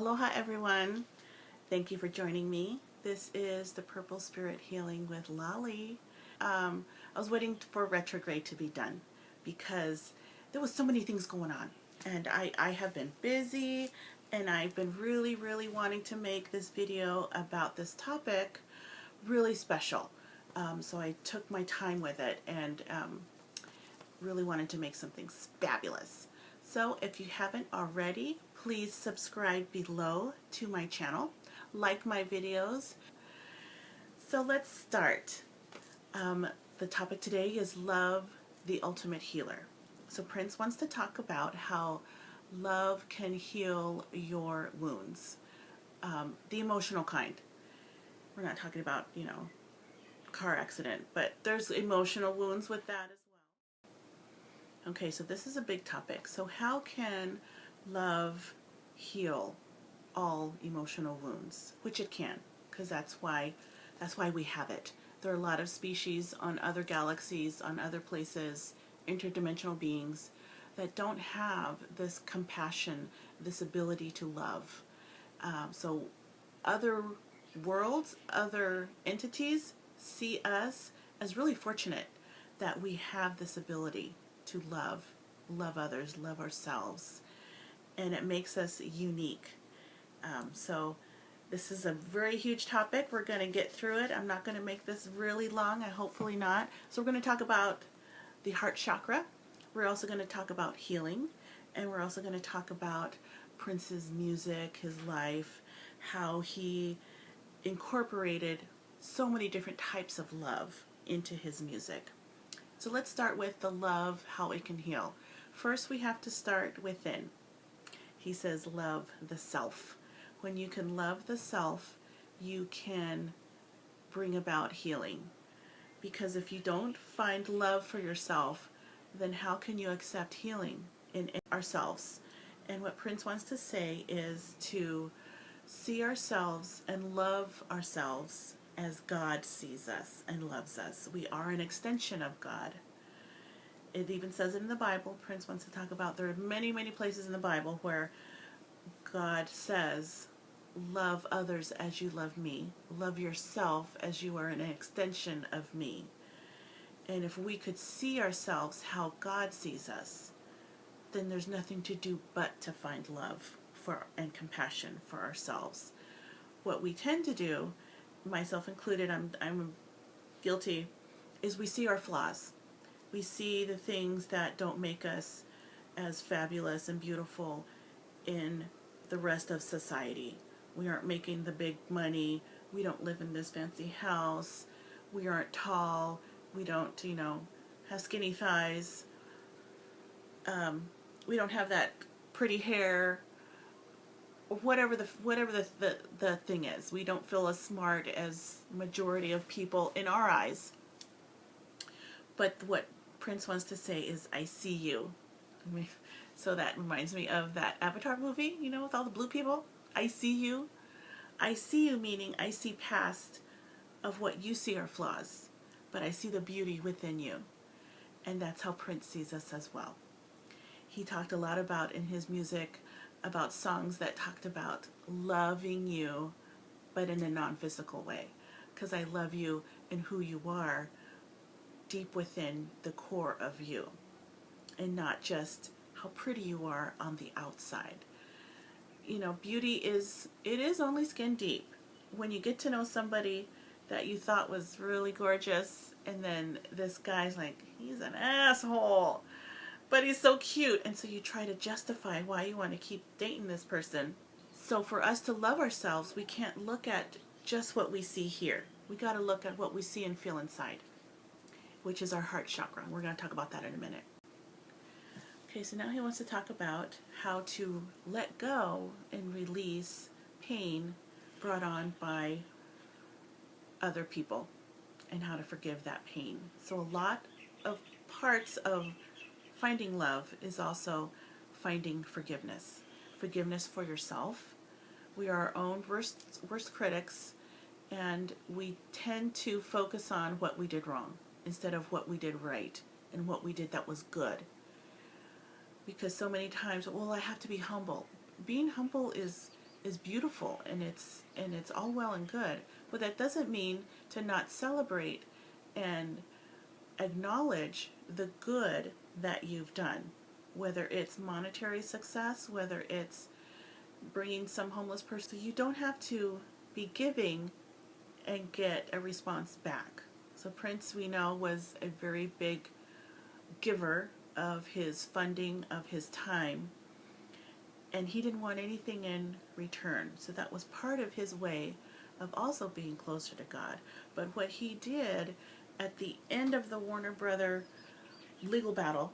Aloha everyone. Thank you for joining me. This is the Purple Spirit Healing with Lali. I was waiting for retrograde to be done because there was so many things going on, and I have been busy, and I've been really wanting to make this video about this topic really special. So I took my time with it and really wanted to make something fabulous. So if you haven't already, please subscribe below to my channel, like my videos. So let's start. The topic today is love, the ultimate healer. So Prince wants to talk about how love can heal your wounds, the emotional kind. We're not talking about, car accident, but there's emotional wounds with that as well. Okay, so this is a big topic. So how can love heal all emotional wounds? Which it can, because that's why we have it. There are a lot of species on other galaxies, on other places, interdimensional beings that don't have this compassion, this ability to love. So other worlds, other entities see us as really fortunate that we have this ability to love others, love ourselves, and it makes us unique. So this is a very huge topic. We're going to get through it. I'm not going to make this really long. Hopefully not. So we're going to talk about the heart chakra. We're also going to talk about healing, and we're also going to talk about Prince's music, his life, how he incorporated so many different types of love into his music. So let's start with the love, how it can heal. First, we have to start within. He says love the self. When you can love the self, you can bring about healing. Because if you don't find love for yourself, then how can you accept healing in ourselves? And what Prince wants to say is to see ourselves and love ourselves as God sees us and loves us. We are an extension of God. It even says it in the Bible. Prince wants to talk about, there are many places in the Bible where God says, love others as you love me. Love yourself as you are an extension of me. And if we could see ourselves how God sees us, then there's nothing to do but to find love and compassion for ourselves. What we tend to do, myself included, I'm guilty, is we see our flaws. We see the things that don't make us as fabulous and beautiful in the rest of society. We aren't making the big money. We don't live in this fancy house. We aren't tall. We don't, have skinny thighs. We don't have that pretty hair. Whatever the thing is, we don't feel as smart as majority of people in our eyes. But what Prince wants to say is, I see you. So that reminds me of that Avatar movie, with all the blue people. I see you. I see you, meaning I see past of what you see are flaws, but I see the beauty within you. And that's how Prince sees us as well. He talked a lot about, in his music, about songs that talked about loving you, but in a non-physical way. Because I love you and who you are deep within the core of you, and not just how pretty you are on the outside. Beauty is only skin deep. When you get to know somebody that you thought was really gorgeous, and then this guy's like, he's an asshole, but he's so cute, and so you try to justify why you want to keep dating this person. So for us to love ourselves, we can't look at just what we see here. We got to look at what we see and feel inside, which is our heart chakra. We're going to talk about that in a minute. Okay, so now he wants to talk about how to let go and release pain brought on by other people, and how to forgive that pain. So a lot of parts of finding love is also finding forgiveness. Forgiveness for yourself. We are our own worst critics, and we tend to focus on what we did wrong instead of what we did right and what we did that was good. Because so many times, well, I have to be humble. Being humble is is beautiful, and it's all well and good. But that doesn't mean to not celebrate and acknowledge the good that you've done, whether it's monetary success, whether it's bringing some homeless person. You don't have to be giving and get a response back. So Prince, we know, was a very big giver of his funding, of his time, and he didn't want anything in return. So that was part of his way of also being closer to God. But what he did at the end of the Warner Brother legal battle,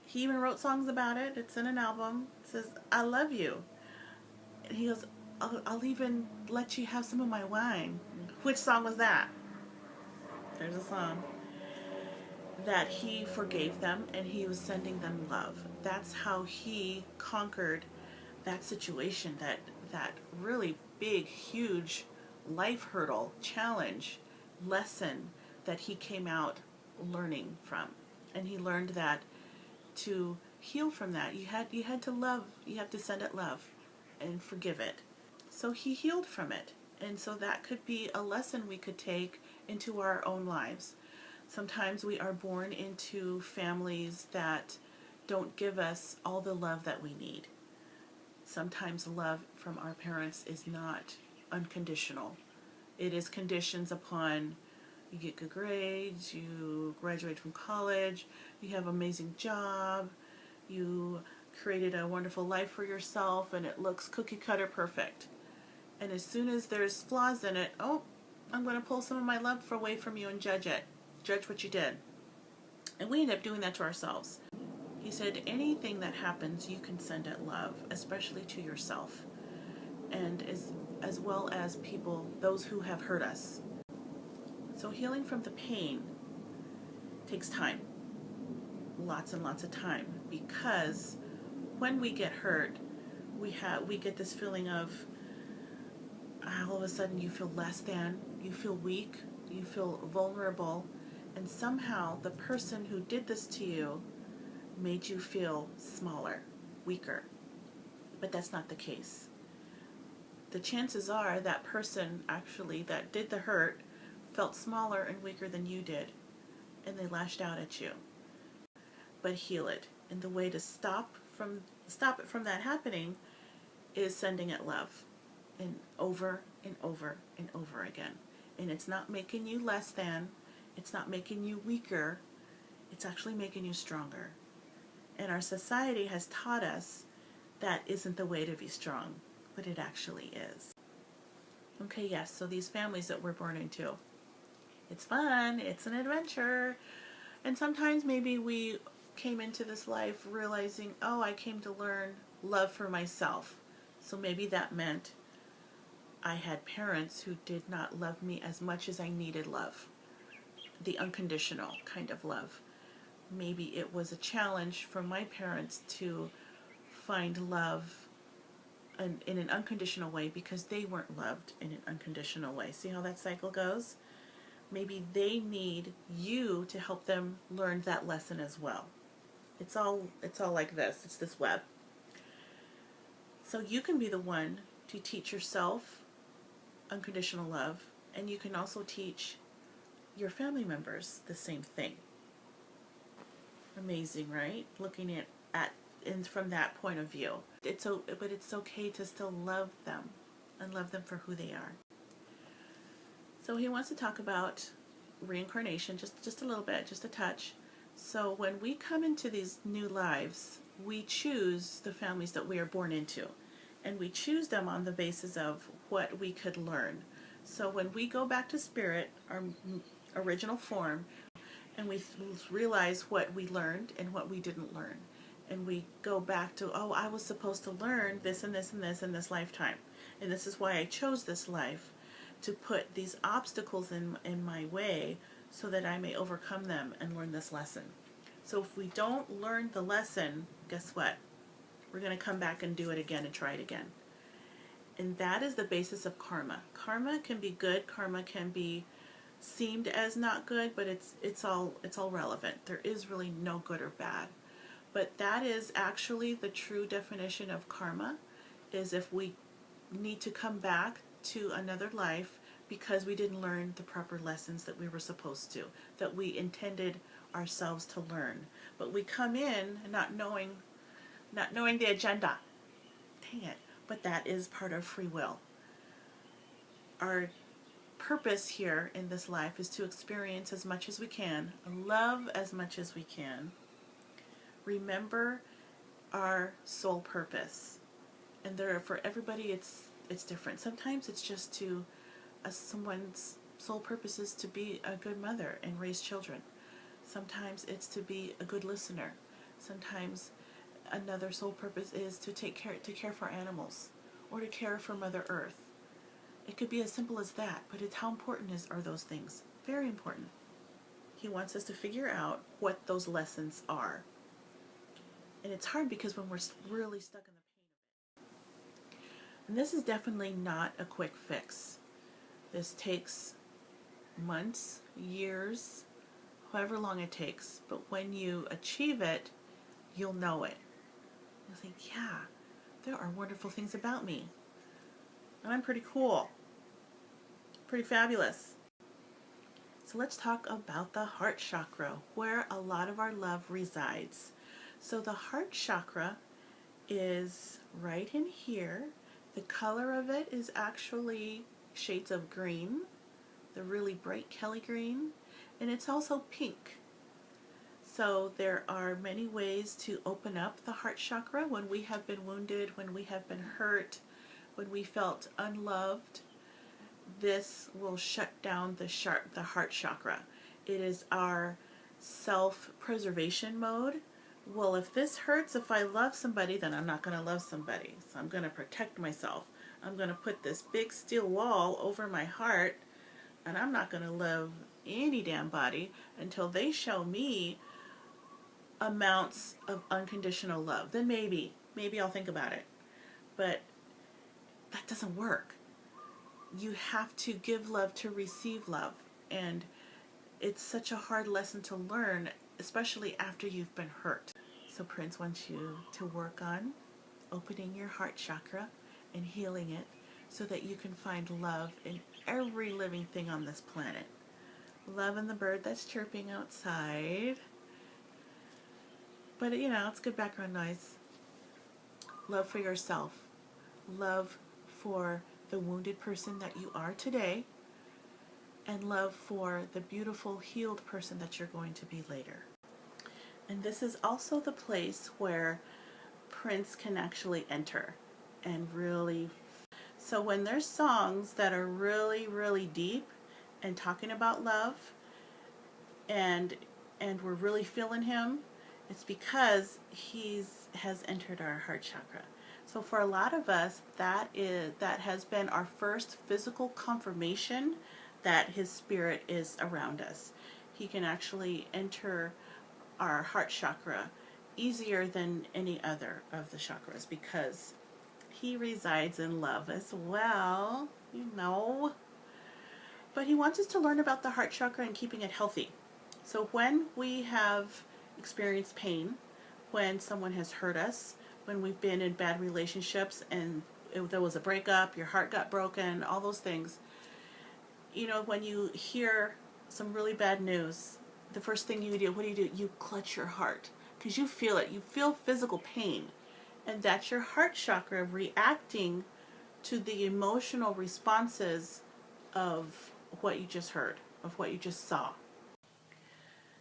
he even wrote songs about it. It's in an album. It says, "I love you." And he goes, I'll even let you have some of my wine. Which song was that? There's a song. That he forgave them and he was sending them love. That's how he conquered that situation, that really big, huge life hurdle, challenge, lesson that he came out learning from. And he learned that to heal from that, you had to love, you have to send it love and forgive it. So he healed from it. And so that could be a lesson we could take into our own lives. Sometimes we are born into families that don't give us all the love that we need. Sometimes love from our parents is not unconditional. It is conditions upon you get good grades, you graduate from college, you have an amazing job, you created a wonderful life for yourself, and it looks cookie cutter perfect. And as soon as there's flaws in it, oh, I'm going to pull some of my love away from you and judge it. Judge what you did. And we end up doing that to ourselves. He said anything that happens, you can send it love, especially to yourself. And as well as people, those who have hurt us. So healing from the pain takes time. Lots and lots of time. Because when we get hurt, we get this feeling of all of a sudden you feel less than, you feel weak, you feel vulnerable, and somehow the person who did this to you made you feel smaller, weaker. But that's not the case. The chances are that person actually that did the hurt felt smaller and weaker than you did, and they lashed out at you. But heal it. And the way to stop it from that happening is sending it love, and over and over and over again. And it's not making you less than, it's not making you weaker, it's actually making you stronger. And our society has taught us that isn't the way to be strong, but it actually is. Okay, yes, so these families that we're born into, it's fun, it's an adventure, and sometimes maybe we came into this life realizing, oh, I came to learn love for myself. So maybe that meant I had parents who did not love me as much as I needed love, the unconditional kind of love. Maybe it was a challenge for my parents to find love in an unconditional way because they weren't loved in an unconditional way. See how that cycle goes? Maybe they need you to help them learn that lesson as well. It's all like this. It's this web. So you can be the one to teach yourself unconditional love, and you can also teach your family members the same thing. Amazing, right? Looking at from that point of view. But it's okay to still love them and love them for who they are. So he wants to talk about reincarnation, just a little bit, just a touch. So when we come into these new lives, we choose the families that we are born into. And we choose them on the basis of what we could learn. So when we go back to spirit, our original form, and we realize what we learned and what we didn't learn, and we go back to, oh, I was supposed to learn this and this and this in this lifetime, and this is why I chose this life, to put these obstacles in my way so that I may overcome them and learn this lesson. So if we don't learn the lesson, guess what? We're going to come back and do it again and try it again. And that is the basis of karma. Karma can be good. Karma can be seemed as not good, but it's all relevant. There is really no good or bad. But that is actually the true definition of karma, is if we need to come back to another life because we didn't learn the proper lessons that we were supposed to, that we intended ourselves to learn. But we come in not knowing the agenda. Dang it. But that is part of free will. Our purpose here in this life is to experience as much as we can, love as much as we can, remember our soul purpose. And for everybody it's different. Sometimes it's just to someone's sole purpose is to be a good mother and raise children. Sometimes it's to be a good listener. Sometimes another sole purpose is to care for animals or to care for Mother Earth. It could be as simple as that, but it's how important are those things. Very important. He wants us to figure out what those lessons are. And it's hard because when we're really stuck in the pain of it. And this is definitely not a quick fix. This takes months, years, however long it takes. But when you achieve it, you'll know it. You'll think, yeah, there are wonderful things about me. And I'm pretty cool. Pretty fabulous. So let's talk about the heart chakra, where a lot of our love resides. So the heart chakra is right in here. The color of it is actually shades of green, the really bright Kelly green, and it's also pink. So there are many ways to open up the heart chakra when we have been wounded, when we have been hurt, when we felt unloved. This will shut down the heart chakra. It is our self-preservation mode. Well, if this hurts, if I love somebody, then I'm not going to love somebody. So I'm going to protect myself. I'm going to put this big steel wall over my heart, and I'm not going to love any damn body until they show me amounts of unconditional love. Then maybe I'll think about it. But that doesn't work. You have to give love to receive love, and it's such a hard lesson to learn, especially after you've been hurt. So Prince wants you to work on opening your heart chakra and healing it so that you can find love in every living thing on this planet. Love in the bird that's chirping outside. But it's good background noise. Love for yourself. Love for the wounded person that you are today, and love for the beautiful healed person that you're going to be later. And this is also the place where Prince can actually enter and really. So when there's songs that are really, really deep and talking about love, and we're really feeling him, it's because has entered our heart chakra. So for a lot of us, that has been our first physical confirmation that his spirit is around us. He can actually enter our heart chakra easier than any other of the chakras because he resides in love as well, But he wants us to learn about the heart chakra and keeping it healthy. So when we have experienced pain, when someone has hurt us, when we've been in bad relationships and there was a breakup, your heart got broken, all those things. When you hear some really bad news, the first thing you do, what do? You clutch your heart because you feel it. You feel physical pain. And that's your heart chakra reacting to the emotional responses of what you just heard, of what you just saw.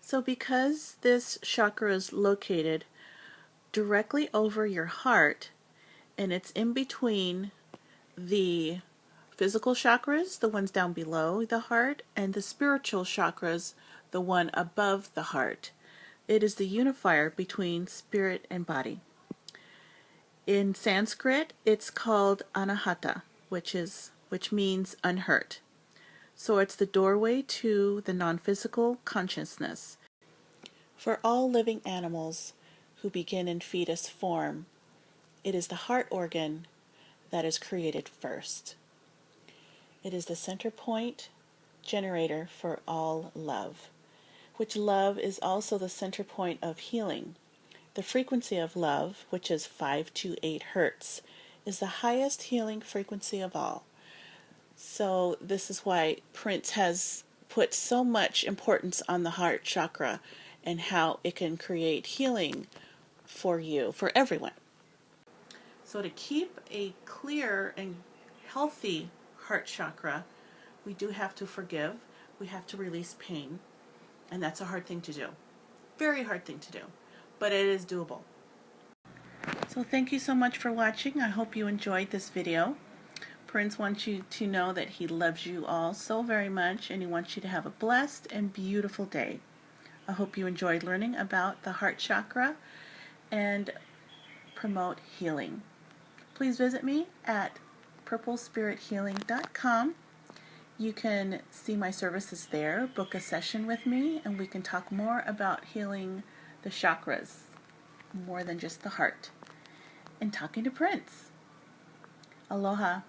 So because this chakra is located directly over your heart, and it's in between the physical chakras, the ones down below the heart, and the spiritual chakras, the one above the heart. It is the unifier between spirit and body. In Sanskrit, it's called Anahata, which means unhurt. So it's the doorway to the non-physical consciousness. For all living animals who begin in fetus form, it is the heart organ that is created first. It is the center point generator for all love, which love is also the center point of healing. The frequency of love, which is 5 to 8 hertz, is the highest healing frequency of all. So this is why Prince has put so much importance on the heart chakra and how it can create healing for you, for everyone. So to keep a clear and healthy heart chakra, we do have to forgive, we have to release pain, and that's a hard thing to do. Very hard thing to do, but it is doable. So thank you so much for watching. I hope you enjoyed this video. Prince wants you to know that he loves you all so very much, and he wants you to have a blessed and beautiful day. I hope you enjoyed learning about the heart chakra and promote healing. Please visit me at purplespirithealing.com. You can see my services there, book a session with me, and we can talk more about healing the chakras, more than just the heart, and talking to Prince. Aloha.